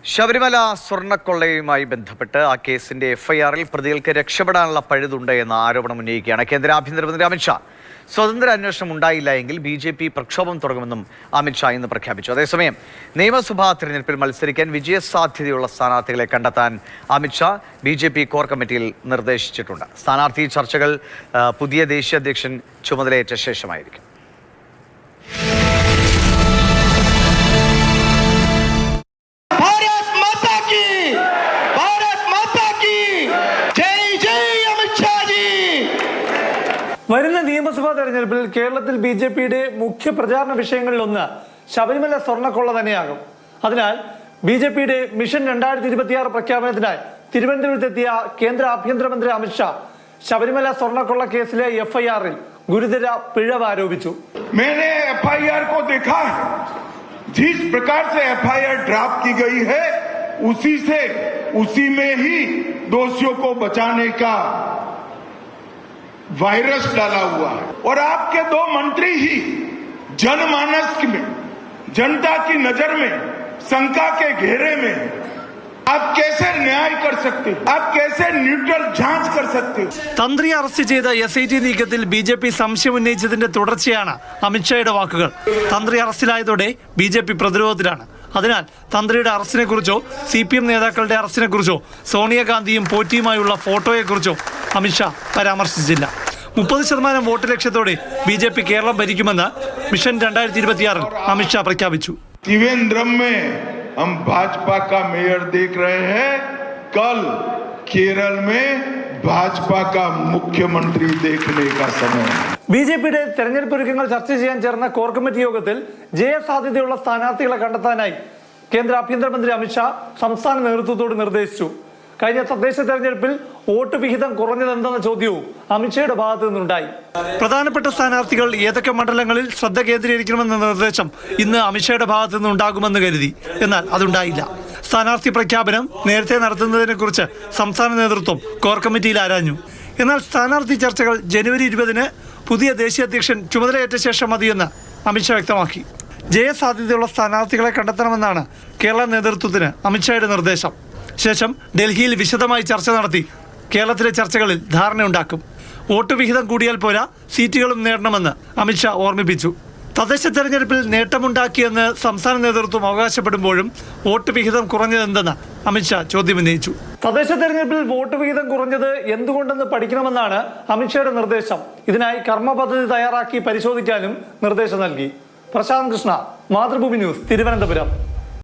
ശബരിമല സ്വർണ്ണക്കൊള്ളയുമായി ബന്ധപ്പെട്ട് ആ കേസിന്റെ എഫ്ഐആറിൽ പ്രതികൾക്ക് രക്ഷപ്പെടാനുള്ള പഴുതുണ്ട് എന്ന ആരോപണം ഉന്നയിക്കുകയാണ് കേന്ദ്ര ആഭ്യന്തരമന്ത്രി അമിത്ഷാ. സ്വതന്ത്ര അന്വേഷണം ഉണ്ടായില്ല എങ്കിൽ BJP പ്രക്ഷോഭം തുടങ്ങുമെന്നും അമിത്ഷാ ഇന്ന് പ്രഖ്യാപിച്ചു. അതേസമയം നിയമസഭാ തിരഞ്ഞെടുപ്പിൽ മത്സരിക്കാൻ വിജയസാധ്യതയുള്ള സ്ഥാനാർത്ഥികളെ കണ്ടെത്താൻ അമിത്ഷാ BJP കോർ കമ്മിറ്റിയിൽ നിർദ്ദേശിച്ചിട്ടുണ്ട്. സ്ഥാനാർത്ഥി ചർച്ചകൾ പുതിയ ദേശീയ അധ്യക്ഷൻ ചുമതലയേറ്റ ശേഷമായിരിക്കും. വരുന്ന നിയമസഭാ തെരഞ്ഞെടുപ്പിൽ കേരളത്തിൽ BJPയുടെ മുഖ്യ പ്രചാരണ വിഷയങ്ങളിലൊന്ന് ശബരിമല സ്വർണ്ണക്കൊള്ള തന്നെയാകും. അതിനാൽ BJPയുടെ മിഷൻ 2026 പ്രഖ്യാപനത്തിനായി തിരുവനന്തപുരത്തെത്തിയ കേന്ദ്ര ആഭ്യന്തരമന്ത്രി അമിത്ഷാ ശബരിമല സ്വർണ്ണക്കൊള്ള കേസിലെ എഫ്ഐആറിൽ ഗുരുതര പിഴവ് ആരോപിച്ചു. जिस प्रकार से एफआईआर ड्राफ्ट की गई है उसी में ही दोषियों को बचाने का वायरस डाला हुआ है और आपके दो मंत्री ही जनमानस में, जनता की नजर में, शंका के घेरे में आप कैसे न्याय कर सकते हो? आप कैसे न्यूट्रल जांच कर सकते हो? തന്ത്രി അറസ്റ്റ് ചെയ്ത SIT നീക്കത്തിൽ BJP സംശയം ഉന്നയിച്ചതിന്റെ തുടർച്ചയാണ് അമിത്ഷായുടെ വാക്കുകൾ. തന്ത്രി അറസ്റ്റിലായതോടെ BJP പ്രതിരോധത്തിലാണ്. അതിനാൽ തന്ത്രിയുടെ അറസ്റ്റിനെ കുറിച്ചോ CPM നേതാക്കളുടെ അറസ്റ്റിനെ കുറിച്ചോ സോണിയാഗാന്ധിയും പോറ്റിയുമായുള്ള ഫോട്ടോയെക്കുറിച്ചോ അമിത്ഷാ പരാമർശിച്ചില്ല. 30% വോട്ട് ലക്ഷ്യത്തോടെ BJP കേരളം ഭരിക്കുമെന്ന് മിഷൻ 2026 അമിത്ഷാ പ്രഖ്യാപിച്ചു. हम भाजपा का मेयर देख रहे हैं, कल केरल में भाजपा का मुख्यमंत्री देखने का समय. BJPയുടെ തെരഞ്ഞെടുപ്പ് ഒരുക്കങ്ങൾ ചർച്ച ചെയ്യാൻ ചേർന്ന കോർ കമ്മിറ്റി യോഗത്തിൽ ജയസാധ്യതയുള്ള സ്ഥാനാർത്ഥികളെ കണ്ടെത്താനായി കേന്ദ്ര ആഭ്യന്തരമന്ത്രി അമിത്ഷാ സംസ്ഥാന നേതൃത്വത്തോട് നിർദ്ദേശിച്ചു. കഴിഞ്ഞ തദ്ദേശ തെരഞ്ഞെടുപ്പിൽ വോട്ട് വിഹിതം കുറഞ്ഞതെന്തെന്ന ചോദ്യവും അമിത്ഷായുടെ ഭാഗത്തു നിന്നുണ്ടായി. പ്രധാനപ്പെട്ട സ്ഥാനാർത്ഥികൾ ഏതൊക്കെ മണ്ഡലങ്ങളിൽ ശ്രദ്ധ കേന്ദ്രീകരിക്കണമെന്ന നിർദ്ദേശം ഇന്ന് അമിത്ഷായുടെ ഭാഗത്തു നിന്നുണ്ടാകുമെന്ന് കരുതി. എന്നാൽ അതുണ്ടായില്ല. സ്ഥാനാർത്ഥി പ്രഖ്യാപനം നേരത്തെ നടത്തുന്നതിനെ കുറിച്ച് സംസ്ഥാന നേതൃത്വം കോർ കമ്മിറ്റിയിൽ ആരാഞ്ഞു. എന്നാൽ സ്ഥാനാർത്ഥി ചർച്ചകൾ ജനുവരി 20 പുതിയ ദേശീയ അധ്യക്ഷൻ ചുമതലയേറ്റ ശേഷം മതിയെന്ന് അമിത്ഷാ വ്യക്തമാക്കി. ജയസാധ്യതയുള്ള സ്ഥാനാർത്ഥികളെ കണ്ടെത്തണമെന്നാണ് കേരള നേതൃത്വത്തിന് അമിത്ഷായുടെ നിർദ്ദേശം. ശേഷം ഡൽഹിയിൽ വിശദമായി ചർച്ച നടത്തി കേരളത്തിലെ ചർച്ചകളിൽ ധാരണയുണ്ടാക്കും. വോട്ട് വിഹിതം കൂടിയാൽ പോരാ, സീറ്റുകളും നേടണമെന്ന് അമിത്ഷാ ഓർമ്മിപ്പിച്ചു. തദ്ദേശ തെരഞ്ഞെടുപ്പിൽ നേട്ടമുണ്ടാക്കിയെന്ന് സംസ്ഥാന നേതൃത്വം അവകാശപ്പെടുമ്പോഴും വോട്ട് വിഹിതം കുറഞ്ഞതെന്തെന്ന് അമിത്ഷാ ചോദ്യമുന്നയിച്ചു. തദ്ദേശ തെരഞ്ഞെടുപ്പിൽ വോട്ട് വിഹിതം കുറഞ്ഞത് എന്തുകൊണ്ടെന്ന് പഠിക്കണമെന്നാണ് അമിത്ഷായുടെ നിർദ്ദേശം. ഇതിനായി കർമ്മ പദ്ധതി തയ്യാറാക്കി പരിശോധിക്കാനും നിർദ്ദേശം നൽകി. പ്രശാന്ത് കൃഷ്ണ, മാതൃഭൂമി ന്യൂസ്, തിരുവനന്തപുരം.